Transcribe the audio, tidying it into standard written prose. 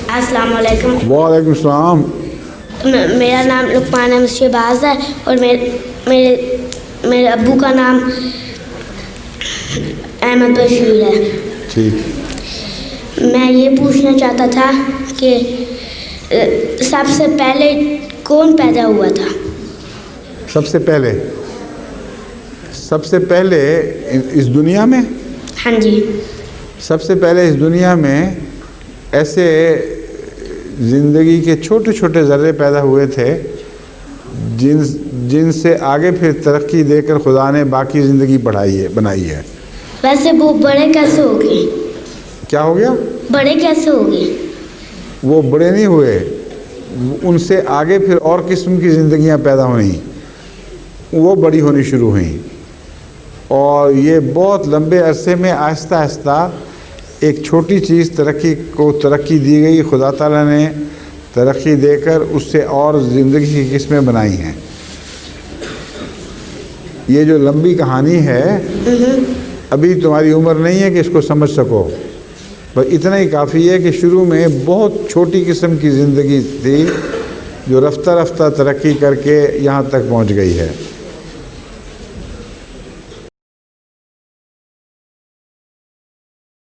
अस्सलाम वालेकुम। वालेकुम सलाम। मेरा नाम लुकमान अहमद शहबाज है और मेरे अब्बू का नाम अहमद बशीर है। ठीक। मैं ये पूछना चाहता था कि सबसे पहले कौन पैदा हुआ था? सबसे पहले इस दुनिया में, हाँ जी। सबसे पहले इस दुनिया में ऐसे ज़िंदगी के छोटे छोटे ज़र्रे पैदा हुए थे जिनसे आगे फिर तरक्की देकर खुदा ने बाकी ज़िंदगी बनाई है। वैसे वो बड़े कैसे हो गए? क्या हो गया? बड़े कैसे हो गए? वो बड़े नहीं हुए, उनसे आगे फिर और किस्म की ज़िंदगियां पैदा हुई, वो बड़ी होनी शुरू हुई और ये बहुत लंबे अरसे में आहिस्ता आहिस्ता एक छोटी चीज़ तरक्की दी गई। खुदा ताला ने तरक्की देकर उससे और ज़िंदगी की किस्में बनाई हैं। ये जो लंबी कहानी है, अभी तुम्हारी उम्र नहीं है कि इसको समझ सको, बस इतना ही काफ़ी है कि शुरू में बहुत छोटी किस्म की ज़िंदगी थी जो रफ्ता रफ्ता तरक्की करके यहाँ तक पहुँच गई है।